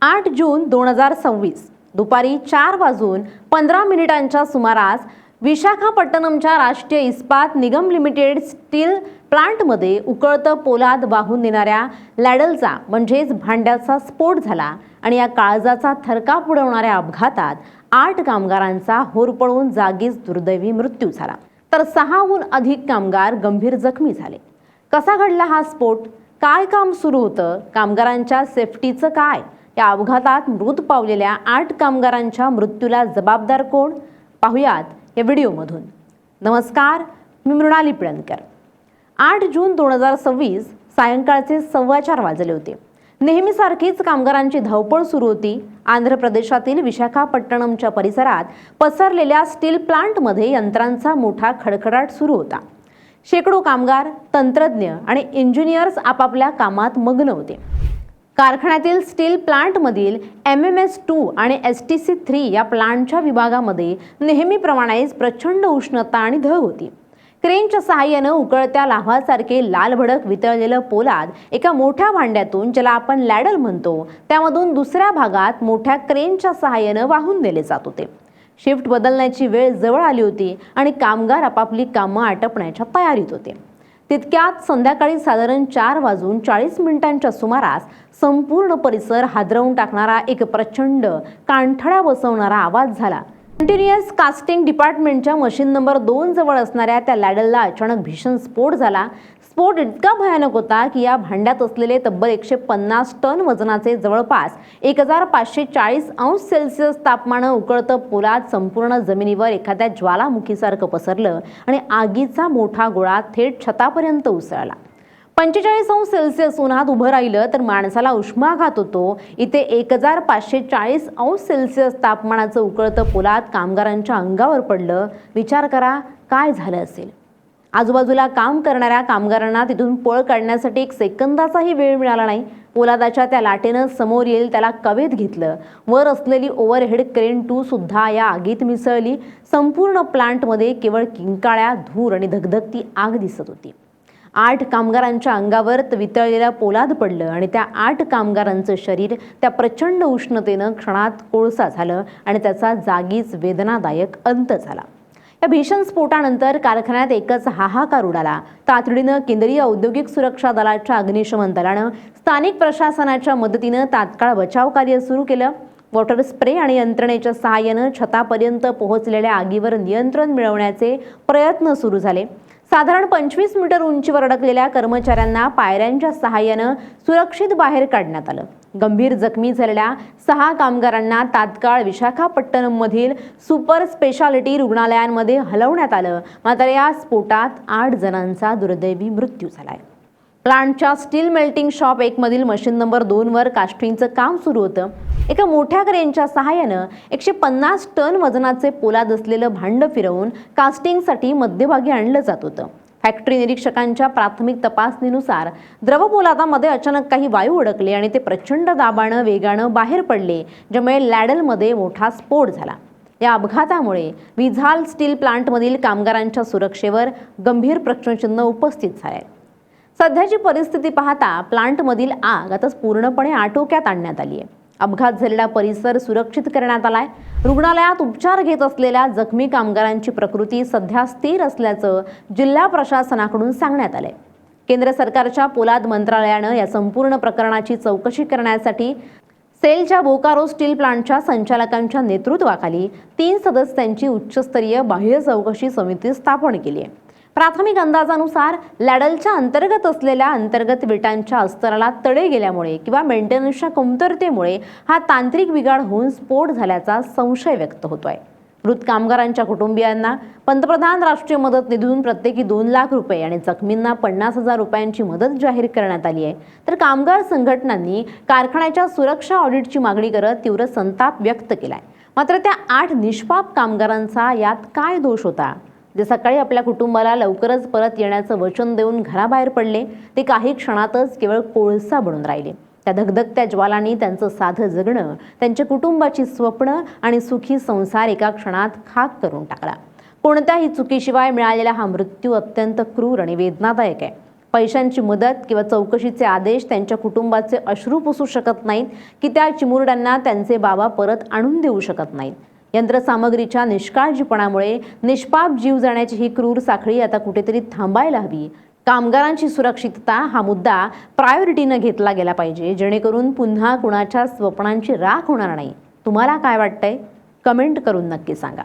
8 जून 2026 दुपारी 4:15 सुमारास विशाखापट्टणमच्या राष्ट्रीय इस्पात निगम लिमिटेड स्टील प्लांटमध्ये उकळतं पोलाद वाहून नेणाऱ्या लॅडलचा म्हणजेच भांड्याचा स्फोट झाला आणि या काळजाचा थरकाप उडवणाऱ्या अपघातात 8 कामगारांचा होरपळून जागीच दुर्दैवी मृत्यू झाला, तर 6हून अधिक कामगार गंभीर जखमी झाले। कसा घडला हा स्फोट? काय काम सुरू होतं? कामगारांच्या सेफ्टीचं काय? या अपघातात मृत पावलेल्या 8 कामगारांच्या मृत्यूला जबाबदार कोण? पाहुयात या व्हिडिओमधून। नमस्कार, मी मृणाली पिळणकर। 8 जून 2026 सायंकाळचे 4:15 वाजले होते। नेहमीसारखीच कामगारांची धावपळ सुरू होती। आंध्र प्रदेशातील विशाखापट्टणमच्या परिसरात पसरलेल्या स्टील प्लांटमध्ये यंत्रांचा मोठा खडखडाट सुरू होता। शेकडो कामगार, तंत्रज्ञ आणि इंजिनियर्स आपापल्या कामात मग्न होते। कारखान्यातील स्टील प्लांटमधील MMS2 आणि STC3 या प्लांटच्या विभागामध्ये नेहमीप्रमाणेच प्रचंड उष्णता आणि धग होती। क्रेनच्या सहाय्याने उकळत्या लाव्हासारखे लालभडक वितळलेलं पोलाद एका मोठ्या भांड्यातून, ज्याला आपण लॅडल म्हणतो, त्यामधून दुसऱ्या भागात मोठ्या क्रेनच्या सहाय्याने वाहून नेले जात होते। शिफ्ट बदलण्याची वेळ जवळ आली होती आणि कामगार आपापली कामं आटपण्याच्या तयारीत होते। तितक्यात संध्याकाळी साधारण 4:40 सुमारास संपूर्ण परिसर हादरवून टाकणारा एक प्रचंड कानठळ्या बसवणारा आवाज झाला। कंटिन्युअस कास्टिंग डिपार्टमेंटच्या मशीन नंबर 2 जवळ असणाऱ्या त्या लॅडलला अचानक भीषण स्फोट झाला। स्फोट इतका भयानक होता की या भांड्यात असलेले तब्बल 150 टन वजनाचे जवळपास 1540 अंश सेल्सिअस तापमानं उकळतं पोलाद संपूर्ण जमिनीवर एखाद्या ज्वालामुखीसारखं पसरलं आणि आगीचा मोठा गोळा थेट छतापर्यंत उसळला। 45 अंश सेल्सिअस उन्हात उभं राहिलं तर माणसाला उष्माघात होतो। इथे 1540 अंश सेल्सिअस तापमानाचं उकळतं पोलाद कामगारांच्या अंगावर पडलं। विचार करा, काय झालं असेल? आजूबाजूला काम करणाऱ्या कामगारांना तिथून पळ काढण्यासाठी 1 सेकंदाचाही वेळ मिळाला नाही। पोलादाच्या त्या लाटेनं समोर येईल त्याला कवेत घेतलं। वर असलेली ओव्हरहेड क्रेन 2 सुद्धा या आगीत मिसळली। संपूर्ण प्लांटमध्ये केवळ किंकाळ्या, धूर आणि धगधगती आग दिसत होती। 8 कामगारांच्या अंगावर वितळलेलं पोलाद पडलं आणि त्या 8 कामगारांचं शरीर त्या प्रचंड उष्णतेनं क्षणात कोळसा झालं आणि त्याचा जागीच वेदनादायक अंत झाला। या भीषण स्फोटानंतर कारखान्यात एकच हाहाकार उडाला। तातडीनं केंद्रीय औद्योगिक सुरक्षा दलाच्या अग्निशमन दलानं स्थानिक प्रशासनाच्या मदतीनं तात्काळ बचाव कार्य सुरू केलं। वॉटर स्प्रे आणि यंत्रणेच्या सहाय्यानं छतापर्यंत पोहोचलेल्या आगीवर नियंत्रण मिळवण्याचे प्रयत्न सुरू झाले। साधारण 25 मीटर उंचीवर अडकलेल्या कर्मचाऱ्यांना पायऱ्यांच्या सहाय्यानं सुरक्षित बाहेर काढण्यात आलं। गंभीर जखमी झालेल्या 6 कामगारांना तात्काळ विशाखापट्टणममधील सुपर स्पेशालिटी रुग्णालयांमध्ये हलवण्यात आलं। मात्र या स्फोटात 8 जणांचा दुर्दैवी मृत्यू झालाय। प्लांटच्या स्टील मेल्टिंग शॉप 1 मधील मशीन नंबर 2 वर कास्टिंगचं काम सुरू होतं। एका मोठ्या क्रेनच्या सहाय्यानं 150 टन वजनाचे पोलाद असलेलं भांडं फिरवून कास्टिंगसाठी मध्यभागी आणलं जात होतं। फॅक्टरी निरीक्षकांच्या प्राथमिक तपासणीनुसार द्रव पोलादामध्ये अचानक काही वायू अडकले आणि ते प्रचंड दाबानं वेगानं बाहेर पडले, ज्यामुळे लॅडलमध्ये मोठा स्फोट झाला। या अपघातामुळे विझाल स्टील प्लांटमधील कामगारांच्या सुरक्षेवर गंभीर प्रश्नचिन्ह उपस्थित झाले। सध्याची परिस्थिती पाहता प्लांटमधील आग आता पूर्णपणे आटोक्यात आणण्यात आली आहे। अपघात झालेला परिसर सुरक्षित करण्यात आलाय। रुग्णालयात उपचार घेत असलेल्या जखमी कामगारांची प्रकृती सध्या स्थिर असल्याचं जिल्हा प्रशासनाकडून सांगण्यात आलंय। केंद्र सरकारच्या पोलाद मंत्रालयानं या संपूर्ण प्रकरणाची चौकशी करण्यासाठी सेलच्या बोकारो स्टील प्लांटच्या संचालकांच्या नेतृत्वाखाली 3 सदस्यांची उच्चस्तरीय बाह्य चौकशी समिती स्थापन केली आहे। प्राथमिक अंदाजानुसार लॅडलच्या अंतर्गत असलेल्या अंतर्गत विटांच्या अस्तराला तडे गेल्यामुळे किंवा मेंटेनन्सच्या कमतरतेमुळे हा तांत्रिक बिघाड होऊन स्फोट झाल्याचा संशय व्यक्त होतोय। मृत कामगारांच्या कुटुंबियांना पंतप्रधान राष्ट्रीय मदत निधीतून प्रत्येकी 2 लाख रुपये आणि जखमींना 50,000 रुपयांची मदत जाहीर करण्यात आली आहे। तर कामगार संघटनांनी कारखान्याच्या सुरक्षा ऑडिटची मागणी करत तीव्र संताप व्यक्त केलाय। मात्र त्या 8 निष्पाप कामगारांचा यात काय दोष होता? जे सकाळी आपल्या कुटुंबाला लवकरच परत येण्याचं वचन देऊन घराबाहेर पडले, ते काही क्षणातच केवळ कोळसा बनून राहिले। त्या धगधगत्या ज्वालांनी त्यांचं साधं जगणं, त्यांच्या कुटुंबाची स्वप्न आणि सुखी संसार एका क्षणात खाक करून टाकला। कोणत्याही चुकीशिवाय मिळालेला हा मृत्यू अत्यंत क्रूर आणि वेदनादायक आहे। पैशांची मदत किंवा चौकशीचे आदेश त्यांच्या कुटुंबाचे अश्रू पुसू शकत नाहीत की त्या चिमुरड्यांना त्यांचे बाबा परत आणून देऊ शकत नाहीत. यंत्रसामग्रीच्या निष्काळजीपणामुळे निष्पाप जीव जाण्याची ही क्रूर साखळी आता कुठेतरी थांबायला हवी. कामगारांची सुरक्षितता हा मुद्दा प्रायोरिटीनं घेतला गेला पाहिजे, जेणेकरून पुन्हा कुणाच्या स्वप्नांची राख होणार नाही. तुम्हाला काय वाटतंय? कमेंट करून नक्की सांगा.